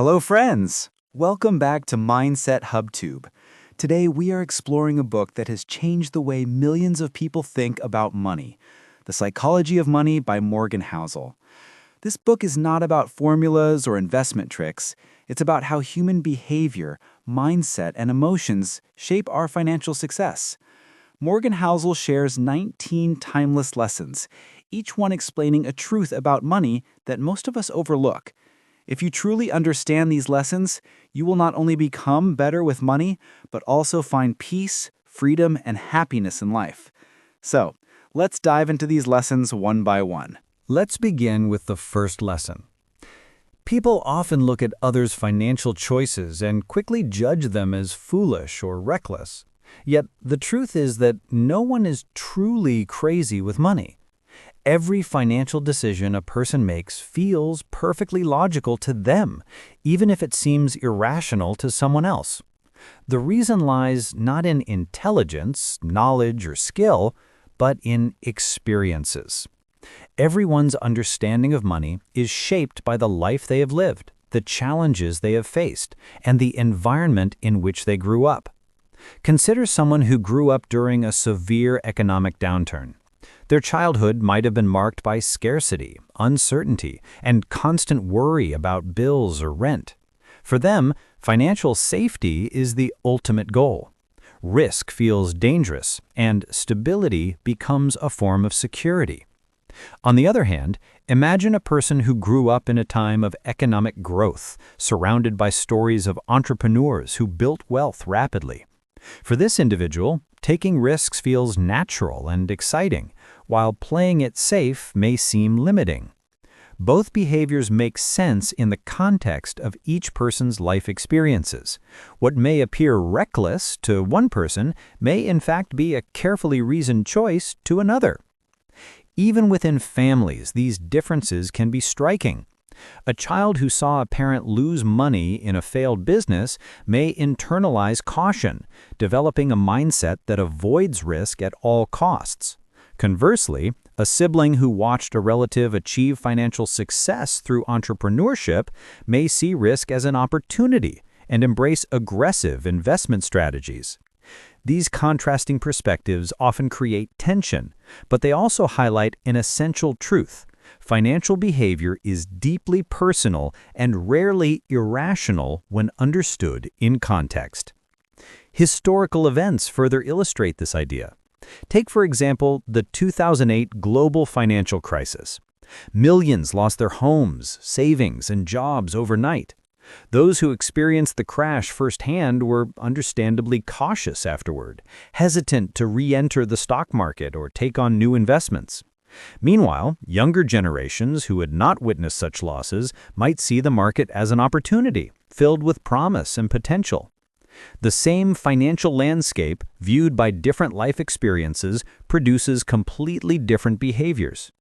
Hello, friends! Welcome back to Mindset HubTube. Today, we are exploring a book that has changed the way millions of people think about money, The Psychology of Money by Morgan Housel. This book is not about formulas or investment tricks. It's about how human behavior, mindset, and emotions shape our financial success. Morgan Housel shares 19 timeless lessons, each one explaining a truth about money that most of us overlook. If you truly understand these lessons, you will not only become better with money, but also find peace, freedom, and happiness in life. So, let's dive into these lessons one by one. Let's begin with the first lesson. People often look at others' financial choices and quickly judge them as foolish or reckless. Yet, the truth is that no one is truly crazy with money. Every financial decision a person makes feels perfectly logical to them, even if it seems irrational to someone else. The reason lies not in intelligence, knowledge, or skill, but in experiences. Everyone's understanding of money is shaped by the life they have lived, the challenges they have faced, and the environment in which they grew up. Consider someone who grew up during a severe economic downturn. Their childhood might have been marked by scarcity, uncertainty, and constant worry about bills or rent. For them, financial safety is the ultimate goal. Risk feels dangerous, and stability becomes a form of security. On the other hand, imagine a person who grew up in a time of economic growth, surrounded by stories of entrepreneurs who built wealth rapidly. For this individual, taking risks feels natural and exciting, while playing it safe may seem limiting. Both behaviors make sense in the context of each person's life experiences. What may appear reckless to one person may in fact be a carefully reasoned choice to another. Even within families, these differences can be striking. A child who saw a parent lose money in a failed business may internalize caution, developing a mindset that avoids risk at all costs. Conversely, a sibling who watched a relative achieve financial success through entrepreneurship may see risk as an opportunity and embrace aggressive investment strategies. These contrasting perspectives often create tension, but they also highlight an essential truth. Financial behavior is deeply personal and rarely irrational when understood in context. Historical events further illustrate this idea. Take, for example, the 2008 global financial crisis. Millions lost their homes, savings, and jobs overnight. Those who experienced the crash firsthand were understandably cautious afterward, hesitant to re-enter the stock market or take on new investments. Meanwhile, younger generations who had not witnessed such losses might see the market as an opportunity, filled with promise and potential. The same financial landscape, viewed by different life experiences, produces completely different behaviors.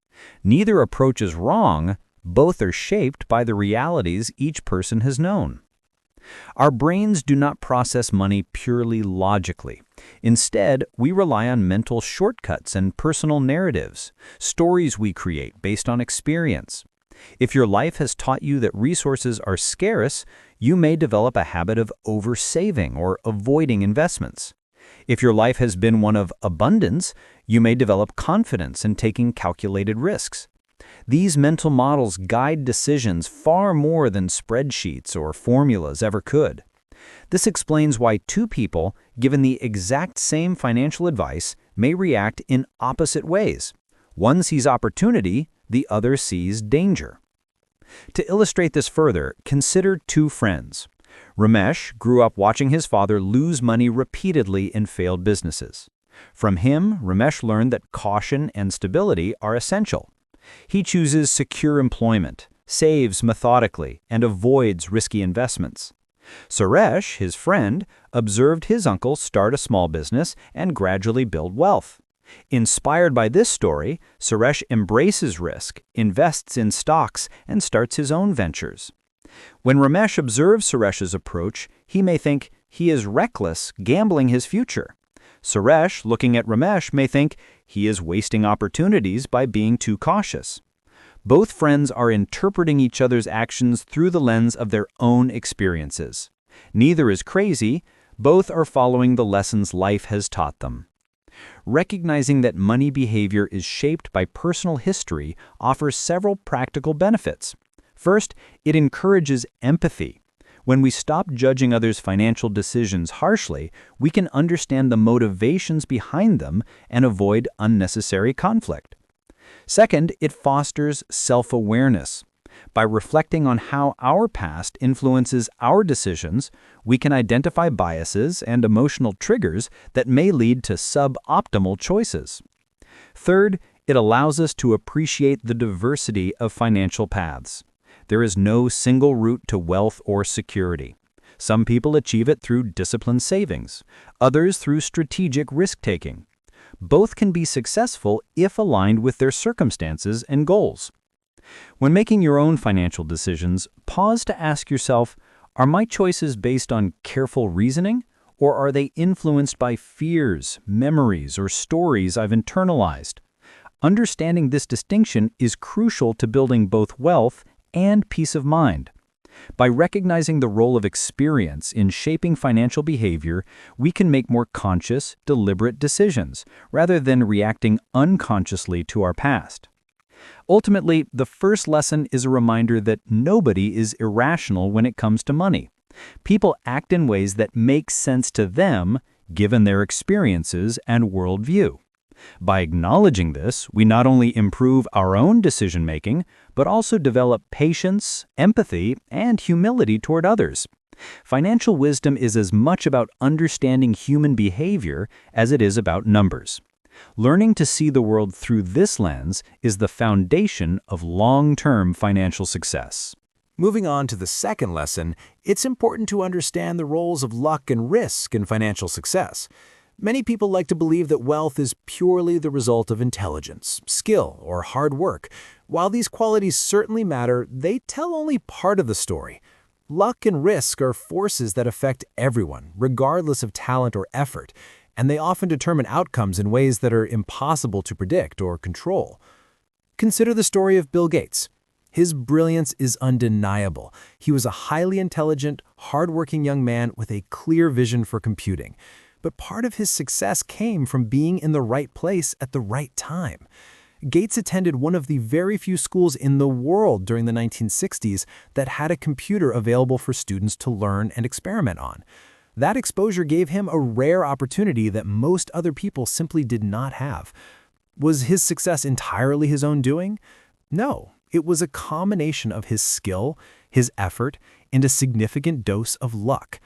Neither approach is wrong, both are shaped by the realities each person has known. Our brains do not process money purely logically. Instead, we rely on mental shortcuts and personal narratives, stories we create based on experience. If your life has taught you that resources are scarce, you may develop a habit of oversaving or avoiding investments. If your life has been one of abundance, you may develop confidence in taking calculated risks. These mental models guide decisions far more than spreadsheets or formulas ever could. This explains why two people, given the exact same financial advice, may react in opposite ways. One sees opportunity, the other sees danger. To illustrate this further, consider two friends. Ramesh grew up watching his father lose money repeatedly in failed businesses. From him, Ramesh learned that caution and stability are essential. He chooses secure employment, saves methodically, and avoids risky investments. Suresh, his friend, observed his uncle start a small business and gradually build wealth. Inspired by this story, Suresh embraces risk, invests in stocks, and starts his own ventures. When Ramesh observes Suresh's approach, he may think he is reckless, gambling his future. Suresh, looking at Ramesh, may think he is wasting opportunities by being too cautious. Both friends are interpreting each other's actions through the lens of their own experiences. Neither is crazy, both are following the lessons life has taught them. Recognizing that money behavior is shaped by personal history offers several practical benefits. First, it encourages empathy. When we stop judging others' financial decisions harshly, we can understand the motivations behind them and avoid unnecessary conflict. Second, it fosters self-awareness. By reflecting on how our past influences our decisions, we can identify biases and emotional triggers that may lead to suboptimal choices. Third, it allows us to appreciate the diversity of financial paths. There is no single route to wealth or security. Some people achieve it through disciplined savings, others through strategic risk-taking. Both can be successful if aligned with their circumstances and goals. When making your own financial decisions, pause to ask yourself, are my choices based on careful reasoning, or are they influenced by fears, memories, or stories I've internalized? Understanding this distinction is crucial to building both wealth and peace of mind. By recognizing the role of experience in shaping financial behavior, we can make more conscious, deliberate decisions, rather than reacting unconsciously to our past. Ultimately, the first lesson is a reminder that nobody is irrational when it comes to money. People act in ways that make sense to them, given their experiences and worldview. By acknowledging this, we not only improve our own decision-making, but also develop patience, empathy, and humility toward others. Financial wisdom is as much about understanding human behavior as it is about numbers. Learning to see the world through this lens is the foundation of long-term financial success. Moving on to the second lesson, it's important to understand the roles of luck and risk in financial success. Many people like to believe that wealth is purely the result of intelligence, skill, or hard work. While these qualities certainly matter, they tell only part of the story. Luck and risk are forces that affect everyone, regardless of talent or effort, and they often determine outcomes in ways that are impossible to predict or control. Consider the story of Bill Gates. His brilliance is undeniable. He was a highly intelligent, hardworking young man with a clear vision for computing. But part of his success came from being in the right place at the right time. Gates attended one of the very few schools in the world during the 1960s that had a computer available for students to learn and experiment on. That exposure gave him a rare opportunity that most other people simply did not have. Was his success entirely his own doing? No, it was a combination of his skill, his effort, and a significant dose of luck.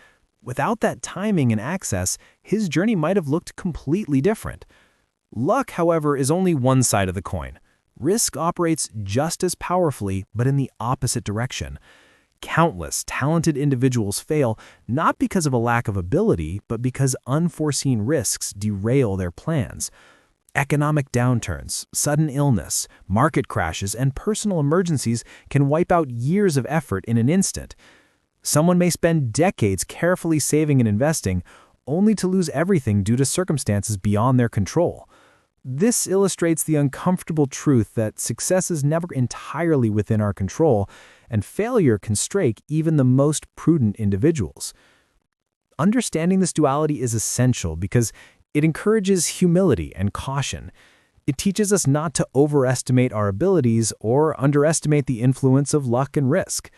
Without that timing and access, his journey might have looked completely different. Luck, however, is only one side of the coin. Risk operates just as powerfully, but in the opposite direction. Countless talented individuals fail not because of a lack of ability, but because unforeseen risks derail their plans. Economic downturns, sudden illness, market crashes, and personal emergencies can wipe out years of effort in an instant. Someone may spend decades carefully saving and investing, only to lose everything due to circumstances beyond their control. This illustrates the uncomfortable truth that success is never entirely within our control, and failure can strike even the most prudent individuals. Understanding this duality is essential because it encourages humility and caution. It teaches us not to overestimate our abilities or underestimate the influence of luck and risk.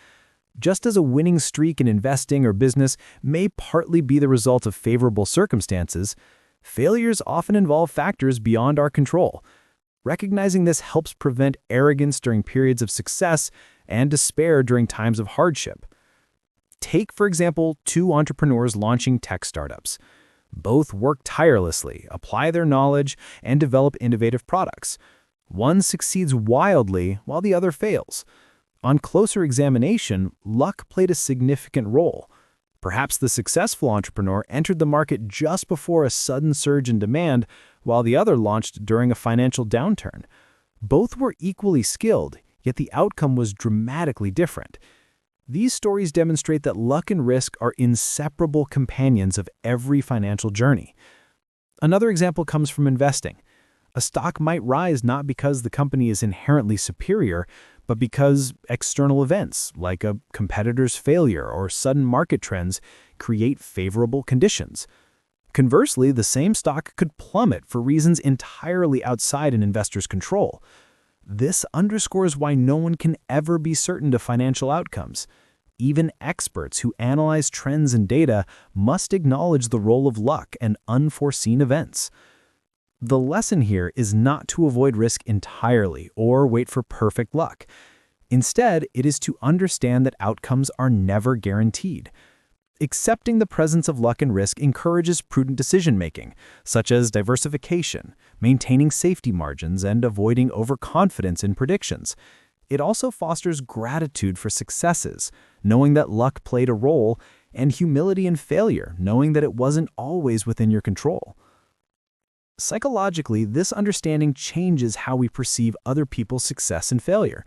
Just as a winning streak in investing or business may partly be the result of favorable circumstances, failures often involve factors beyond our control. Recognizing this helps prevent arrogance during periods of success and despair during times of hardship. Take, for example, two entrepreneurs launching tech startups. Both work tirelessly, apply their knowledge, and develop innovative products. One succeeds wildly while the other fails. On closer examination, luck played a significant role. Perhaps the successful entrepreneur entered the market just before a sudden surge in demand, while the other launched during a financial downturn. Both were equally skilled, yet the outcome was dramatically different. These stories demonstrate that luck and risk are inseparable companions of every financial journey. Another example comes from investing. A stock might rise not because the company is inherently superior, but because external events, like a competitor's failure or sudden market trends, create favorable conditions. Conversely, the same stock could plummet for reasons entirely outside an investor's control. This underscores why no one can ever be certain of financial outcomes. Even experts who analyze trends and data must acknowledge the role of luck and unforeseen events. The lesson here is not to avoid risk entirely or wait for perfect luck. Instead, it is to understand that outcomes are never guaranteed. Accepting the presence of luck and risk encourages prudent decision-making, such as diversification, maintaining safety margins, and avoiding overconfidence in predictions. It also fosters gratitude for successes, knowing that luck played a role, and humility in failure, knowing that it wasn't always within your control. Psychologically, this understanding changes how we perceive other people's success and failure.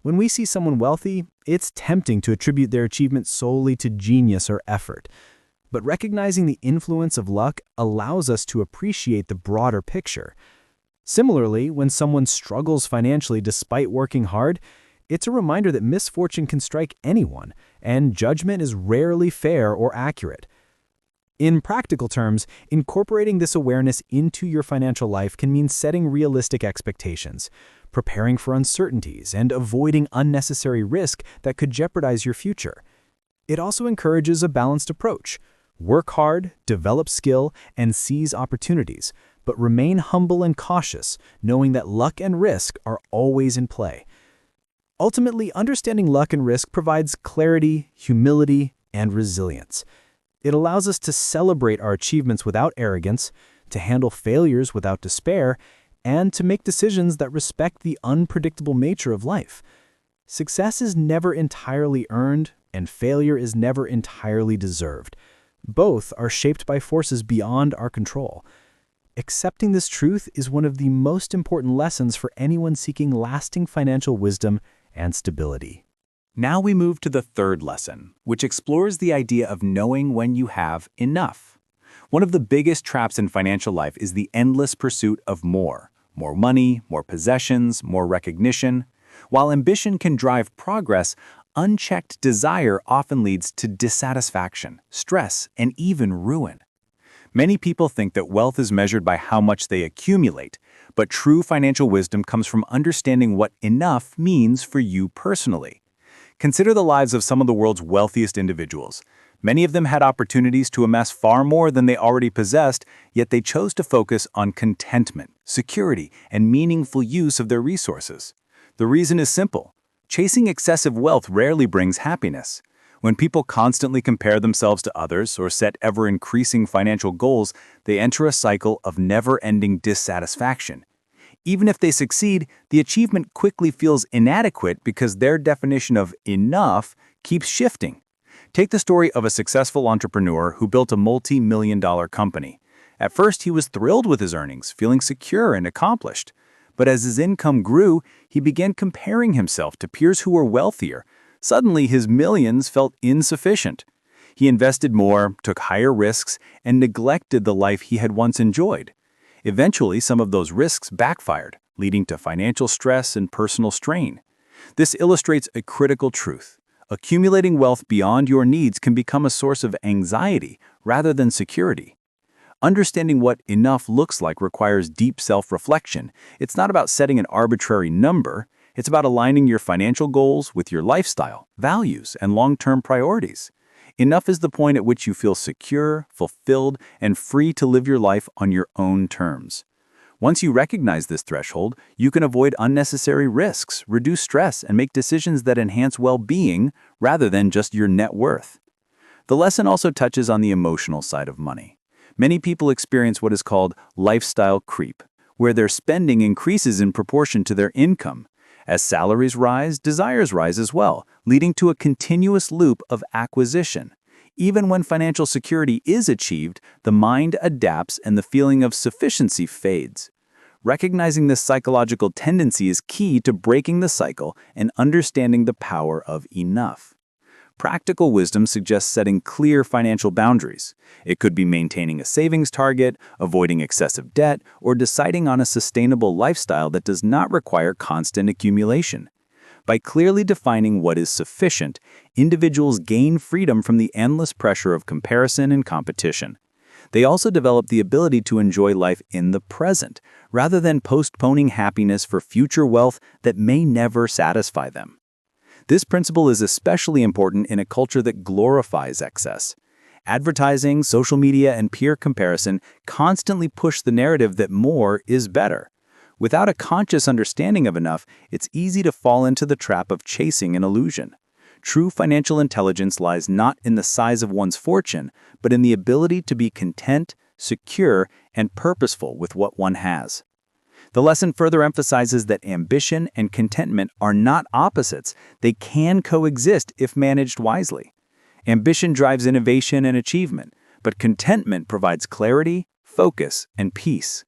When we see someone wealthy, it's tempting to attribute their achievement solely to genius or effort. But recognizing the influence of luck allows us to appreciate the broader picture. Similarly, when someone struggles financially despite working hard, it's a reminder that misfortune can strike anyone, and judgment is rarely fair or accurate. In practical terms, incorporating this awareness into your financial life can mean setting realistic expectations, preparing for uncertainties, and avoiding unnecessary risk that could jeopardize your future. It also encourages a balanced approach. Work hard, develop skill, and seize opportunities, but remain humble and cautious, knowing that luck and risk are always in play. Ultimately, understanding luck and risk provides clarity, humility, and resilience. It allows us to celebrate our achievements without arrogance, to handle failures without despair, and to make decisions that respect the unpredictable nature of life. Success is never entirely earned, and failure is never entirely deserved. Both are shaped by forces beyond our control. Accepting this truth is one of the most important lessons for anyone seeking lasting financial wisdom and stability. Now we move to the third lesson, which explores the idea of knowing when you have enough. One of the biggest traps in financial life is the endless pursuit of more. More money, more possessions, more recognition. While ambition can drive progress, unchecked desire often leads to dissatisfaction, stress, and even ruin. Many people think that wealth is measured by how much they accumulate, but true financial wisdom comes from understanding what enough means for you personally. Consider the lives of some of the world's wealthiest individuals. Many of them had opportunities to amass far more than they already possessed, yet they chose to focus on contentment, security, and meaningful use of their resources. The reason is simple. Chasing excessive wealth rarely brings happiness. When people constantly compare themselves to others or set ever-increasing financial goals, they enter a cycle of never-ending dissatisfaction. Even if they succeed, the achievement quickly feels inadequate because their definition of enough keeps shifting. Take the story of a successful entrepreneur who built a multi-million-dollar company. At first, he was thrilled with his earnings, feeling secure and accomplished. But as his income grew, he began comparing himself to peers who were wealthier. Suddenly, his millions felt insufficient. He invested more, took higher risks, and neglected the life he had once enjoyed. Eventually, some of those risks backfired, leading to financial stress and personal strain. This illustrates a critical truth. Accumulating wealth beyond your needs can become a source of anxiety rather than security. Understanding what enough looks like requires deep self-reflection. It's not about setting an arbitrary number. It's about aligning your financial goals with your lifestyle, values, and long-term priorities. Enough is the point at which you feel secure, fulfilled, and free to live your life on your own terms. Once you recognize this threshold, you can avoid unnecessary risks, reduce stress, and make decisions that enhance well-being rather than just your net worth. The lesson also touches on the emotional side of money. Many people experience what is called lifestyle creep, where their spending increases in proportion to their income. As salaries rise, desires rise as well, leading to a continuous loop of acquisition. Even when financial security is achieved, the mind adapts and the feeling of sufficiency fades. Recognizing this psychological tendency is key to breaking the cycle and understanding the power of enough. Practical wisdom suggests setting clear financial boundaries. It could be maintaining a savings target, avoiding excessive debt, or deciding on a sustainable lifestyle that does not require constant accumulation. By clearly defining what is sufficient, individuals gain freedom from the endless pressure of comparison and competition. They also develop the ability to enjoy life in the present, rather than postponing happiness for future wealth that may never satisfy them. This principle is especially important in a culture that glorifies excess. Advertising, social media, and peer comparison constantly push the narrative that more is better. Without a conscious understanding of enough, it's easy to fall into the trap of chasing an illusion. True financial intelligence lies not in the size of one's fortune, but in the ability to be content, secure, and purposeful with what one has. The lesson further emphasizes that ambition and contentment are not opposites. They can coexist if managed wisely. Ambition drives innovation and achievement, but contentment provides clarity, focus, and peace.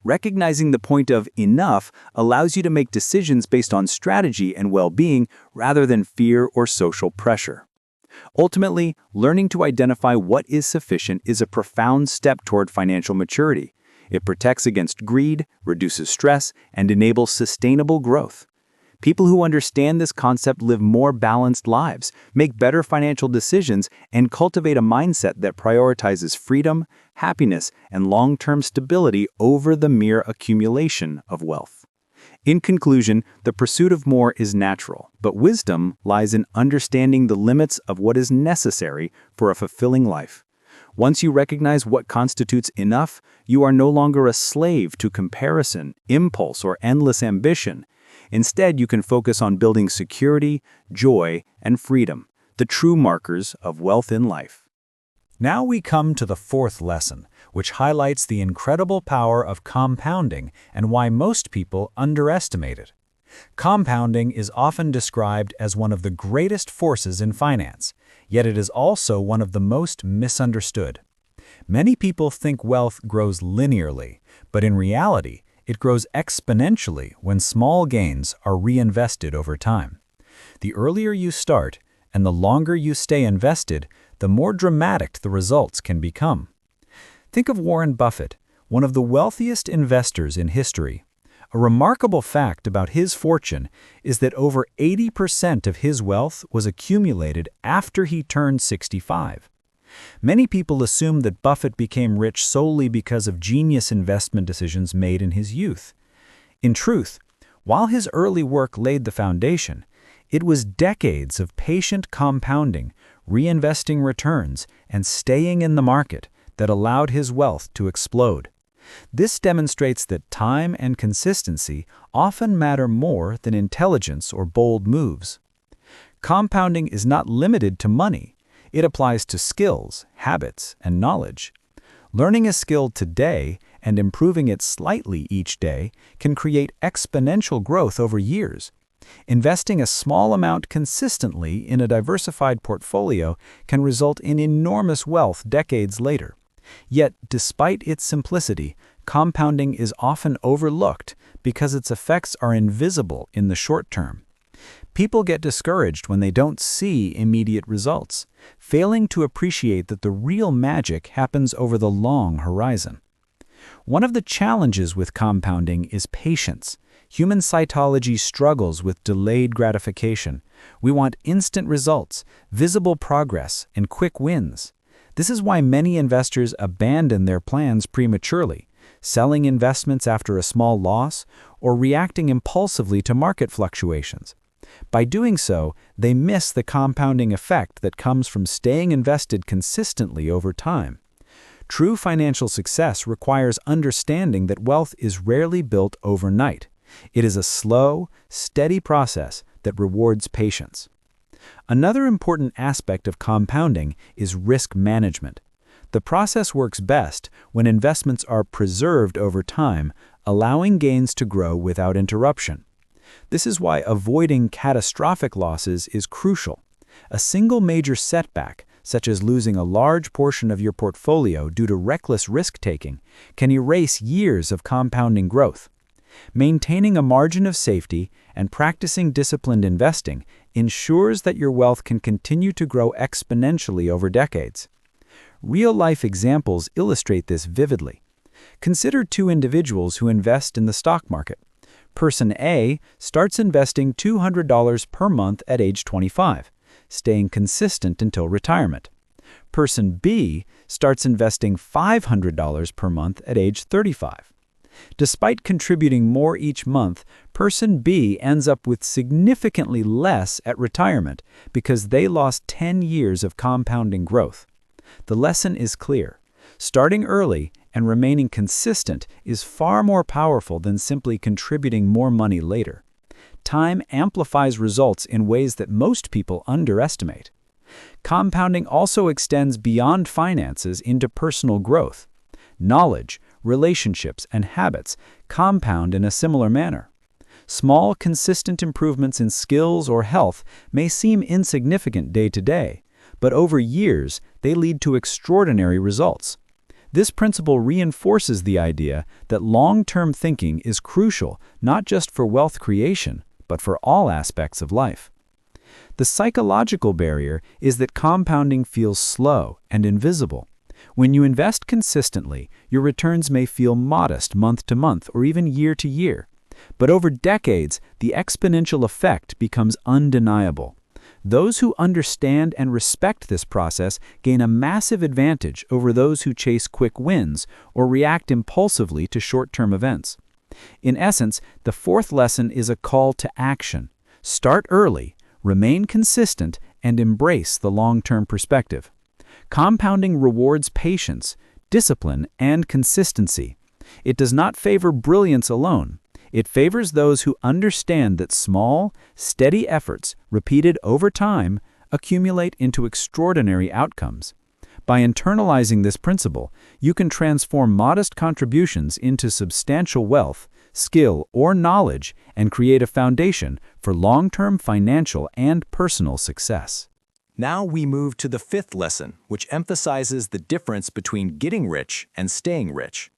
Recognizing the point of enough allows you to make decisions based on strategy and well-being rather than fear or social pressure. Ultimately, learning to identify what is sufficient is a profound step toward financial maturity. It protects against greed, reduces stress, and enables sustainable growth. People who understand this concept live more balanced lives, make better financial decisions, and cultivate a mindset that prioritizes freedom, happiness, and long-term stability over the mere accumulation of wealth. In conclusion, the pursuit of more is natural, but wisdom lies in understanding the limits of what is necessary for a fulfilling life. Once you recognize what constitutes enough, you are no longer a slave to comparison, impulse, or endless ambition. Instead, you can focus on building security, joy, and freedom, the true markers of wealth in life. Now we come to the fourth lesson, which highlights the incredible power of compounding and why most people underestimate it. Compounding is often described as one of the greatest forces in finance, yet it is also one of the most misunderstood. Many people think wealth grows linearly, but in reality, it grows exponentially when small gains are reinvested over time. The earlier you start and the longer you stay invested, the more dramatic the results can become. Think of Warren Buffett, one of the wealthiest investors in history. A remarkable fact about his fortune is that over 80% of his wealth was accumulated after he turned 65. Many people assume that Buffett became rich solely because of genius investment decisions made in his youth. In truth, while his early work laid the foundation, it was decades of patient compounding, reinvesting returns, and staying in the market that allowed his wealth to explode. This demonstrates that time and consistency often matter more than intelligence or bold moves. Compounding is not limited to money. It applies to skills, habits, and knowledge. Learning a skill today and improving it slightly each day can create exponential growth over years. Investing a small amount consistently in a diversified portfolio can result in enormous wealth decades later. Yet, despite its simplicity, compounding is often overlooked because its effects are invisible in the short term. People get discouraged when they don't see immediate results, failing to appreciate that the real magic happens over the long horizon. One of the challenges with compounding is patience. Human psychology struggles with delayed gratification. We want instant results, visible progress, and quick wins. This is why many investors abandon their plans prematurely, selling investments after a small loss, or reacting impulsively to market fluctuations. By doing so, they miss the compounding effect that comes from staying invested consistently over time. True financial success requires understanding that wealth is rarely built overnight. It is a slow, steady process that rewards patience. Another important aspect of compounding is risk management. The process works best when investments are preserved over time, allowing gains to grow without interruption. This is why avoiding catastrophic losses is crucial. A single major setback, such as losing a large portion of your portfolio due to reckless risk-taking, can erase years of compounding growth. Maintaining a margin of safety and practicing disciplined investing ensures that your wealth can continue to grow exponentially over decades. Real-life examples illustrate this vividly. Consider two individuals who invest in the stock market. Person A starts investing $200 per month at age 25, staying consistent until retirement. Person B starts investing $500 per month at age 35. Despite contributing more each month, Person B ends up with significantly less at retirement because they lost 10 years of compounding growth. The lesson is clear. Starting early and remaining consistent is far more powerful than simply contributing more money later. Time amplifies results in ways that most people underestimate. Compounding also extends beyond finances into personal growth. Knowledge, relationships, and habits compound in a similar manner. Small, consistent improvements in skills or health may seem insignificant day to day, but over years, they lead to extraordinary results. This principle reinforces the idea that long-term thinking is crucial not just for wealth creation, but for all aspects of life. The psychological barrier is that compounding feels slow and invisible. When you invest consistently, your returns may feel modest month to month or even year to year. But over decades, the exponential effect becomes undeniable. Those who understand and respect this process gain a massive advantage over those who chase quick wins or react impulsively to short-term events. In essence, the fourth lesson is a call to action. Start early, remain consistent, and embrace the long-term perspective. Compounding rewards patience, discipline, and consistency. It does not favor brilliance alone. It favors those who understand that small, steady efforts, repeated over time, accumulate into extraordinary outcomes. By internalizing this principle, you can transform modest contributions into substantial wealth, skill, or knowledge and create a foundation for long-term financial and personal success. Now we move to the fifth lesson, which emphasizes the difference between getting rich and staying rich.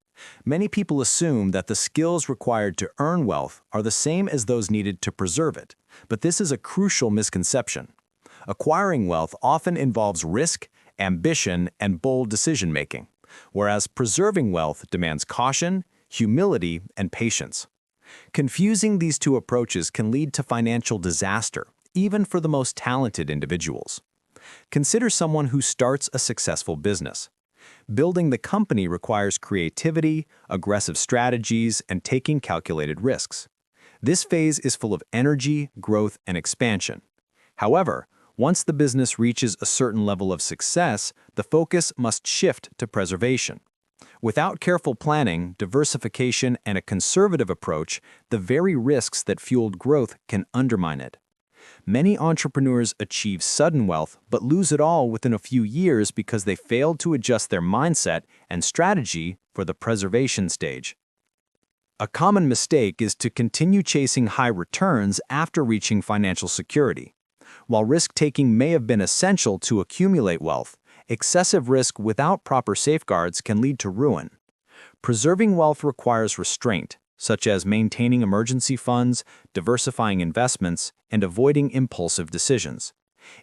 Many people assume that the skills required to earn wealth are the same as those needed to preserve it, but this is a crucial misconception. Acquiring wealth often involves risk, ambition, and bold decision-making, whereas preserving wealth demands caution, humility, and patience. Confusing these two approaches can lead to financial disaster, even for the most talented individuals. Consider someone who starts a successful business. Building the company requires creativity, aggressive strategies, and taking calculated risks. This phase is full of energy, growth, and expansion. However, once the business reaches a certain level of success, the focus must shift to preservation. Without careful planning, diversification, and a conservative approach, the very risks that fueled growth can undermine it. Many entrepreneurs achieve sudden wealth but lose it all within a few years because they failed to adjust their mindset and strategy for the preservation stage. A common mistake is to continue chasing high returns after reaching financial security. While risk-taking may have been essential to accumulate wealth, excessive risk without proper safeguards can lead to ruin. Preserving wealth requires restraint, such as maintaining emergency funds, diversifying investments, and avoiding impulsive decisions.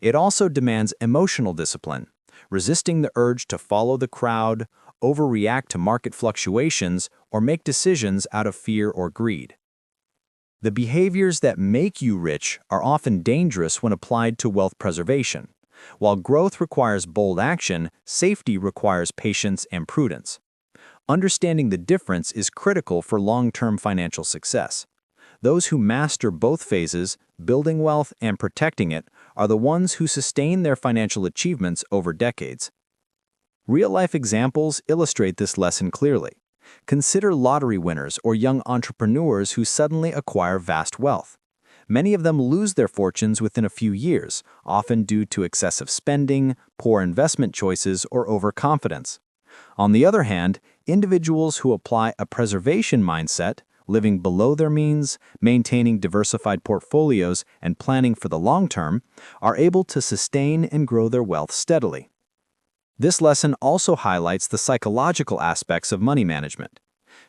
It also demands emotional discipline, resisting the urge to follow the crowd, overreact to market fluctuations, or make decisions out of fear or greed. The behaviors that make you rich are often dangerous when applied to wealth preservation. While growth requires bold action, safety requires patience and prudence. Understanding the difference is critical for long-term financial success. Those who master both phases, building wealth and protecting it, are the ones who sustain their financial achievements over decades. Real-life examples illustrate this lesson clearly. Consider lottery winners or young entrepreneurs who suddenly acquire vast wealth. Many of them lose their fortunes within a few years, often due to excessive spending, poor investment choices, or overconfidence. On the other hand, individuals who apply a preservation mindset, living below their means, maintaining diversified portfolios, and planning for the long term, are able to sustain and grow their wealth steadily. This lesson also highlights the psychological aspects of money management.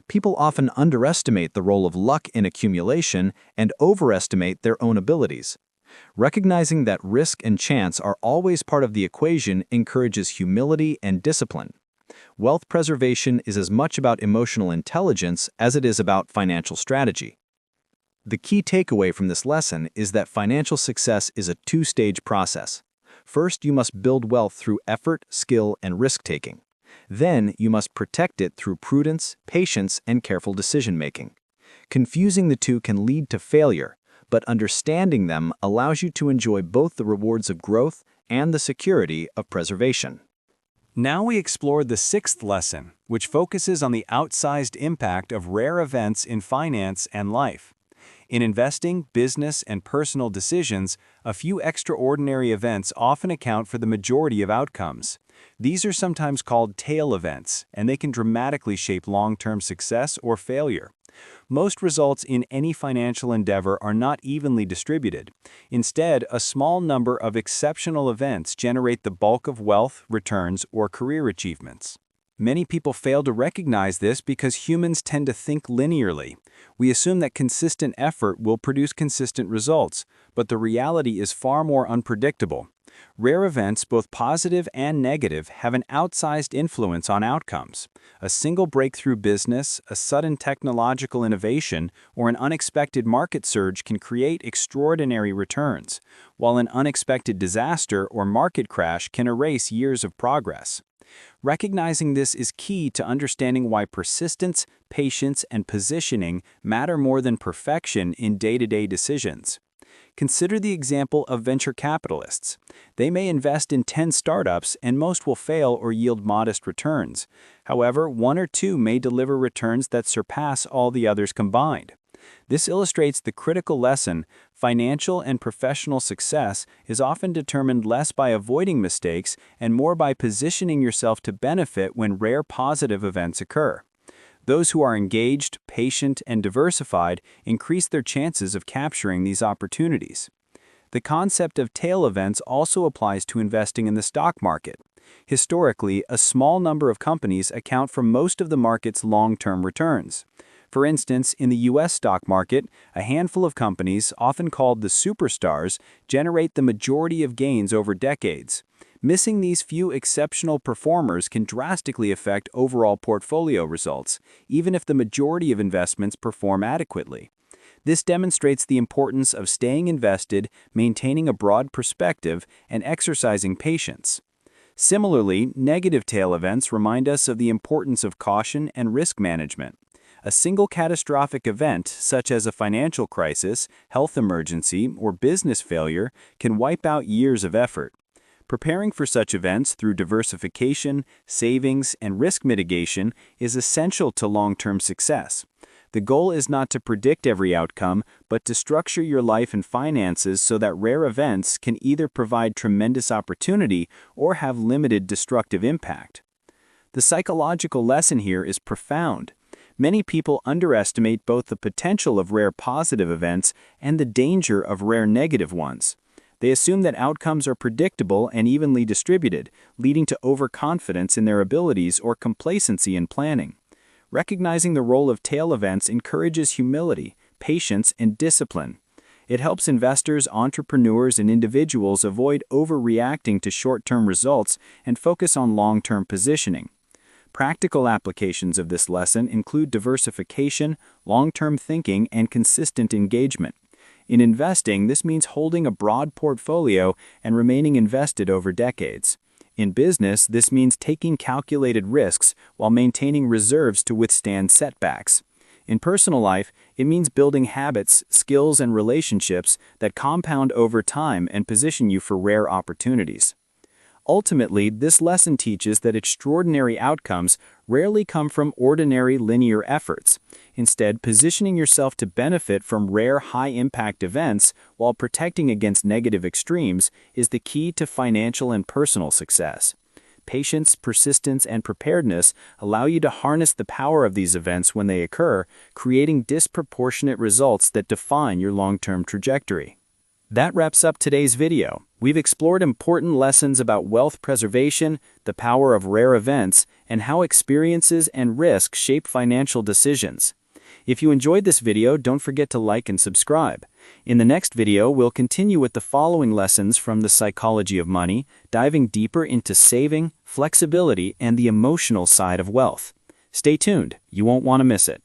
People often underestimate the role of luck in accumulation and overestimate their own abilities. Recognizing that risk and chance are always part of the equation encourages humility and discipline. Wealth preservation is as much about emotional intelligence as it is about financial strategy. The key takeaway from this lesson is that financial success is a two-stage process. First, you must build wealth through effort, skill, and risk-taking. Then, you must protect it through prudence, patience, and careful decision-making. Confusing the two can lead to failure, but understanding them allows you to enjoy both the rewards of growth and the security of preservation. Now we explored the sixth lesson, which focuses on the outsized impact of rare events in finance and life. In investing, business, and personal decisions, a few extraordinary events often account for the majority of outcomes. These are sometimes called tail events, and they can dramatically shape long-term success or failure. Most results in any financial endeavor are not evenly distributed. Instead, a small number of exceptional events generate the bulk of wealth, returns, or career achievements. Many people fail to recognize this because humans tend to think linearly. We assume that consistent effort will produce consistent results, but the reality is far more unpredictable. Rare events, both positive and negative, have an outsized influence on outcomes. A single breakthrough business, a sudden technological innovation, or an unexpected market surge can create extraordinary returns, while an unexpected disaster or market crash can erase years of progress. Recognizing this is key to understanding why persistence, patience, and positioning matter more than perfection in day-to-day decisions. Consider the example of venture capitalists. They may invest in 10 startups and most will fail or yield modest returns. However, one or two may deliver returns that surpass all the others combined. This illustrates the critical lesson: financial and professional success is often determined less by avoiding mistakes and more by positioning yourself to benefit when rare positive events occur. Those who are engaged, patient, and diversified increase their chances of capturing these opportunities. The concept of tail events also applies to investing in the stock market. Historically, a small number of companies account for most of the market's long-term returns. For instance, in the U.S. stock market, a handful of companies, often called the superstars, generate the majority of gains over decades. Missing these few exceptional performers can drastically affect overall portfolio results, even if the majority of investments perform adequately. This demonstrates the importance of staying invested, maintaining a broad perspective, and exercising patience. Similarly, negative tail events remind us of the importance of caution and risk management. A single catastrophic event, such as a financial crisis, health emergency, or business failure, can wipe out years of effort. Preparing for such events through diversification, savings, and risk mitigation is essential to long-term success. The goal is not to predict every outcome, but to structure your life and finances so that rare events can either provide tremendous opportunity or have limited destructive impact. The psychological lesson here is profound. Many people underestimate both the potential of rare positive events and the danger of rare negative ones. They assume that outcomes are predictable and evenly distributed, leading to overconfidence in their abilities or complacency in planning. Recognizing the role of tail events encourages humility, patience, and discipline. It helps investors, entrepreneurs, and individuals avoid overreacting to short-term results and focus on long-term positioning. Practical applications of this lesson include diversification, long-term thinking, and consistent engagement. In investing, this means holding a broad portfolio and remaining invested over decades. In business, this means taking calculated risks while maintaining reserves to withstand setbacks. In personal life, it means building habits, skills, and relationships that compound over time and position you for rare opportunities. Ultimately, this lesson teaches that extraordinary outcomes rarely come from ordinary linear efforts. Instead, positioning yourself to benefit from rare high-impact events while protecting against negative extremes is the key to financial and personal success. Patience, persistence, and preparedness allow you to harness the power of these events when they occur, creating disproportionate results that define your long-term trajectory. That wraps up today's video. We've explored important lessons about wealth preservation, the power of rare events, and how experiences and risk shape financial decisions. If you enjoyed this video, don't forget to like and subscribe. In the next video, we'll continue with the following lessons from the psychology of money, diving deeper into saving, flexibility, and the emotional side of wealth. Stay tuned, you won't want to miss it.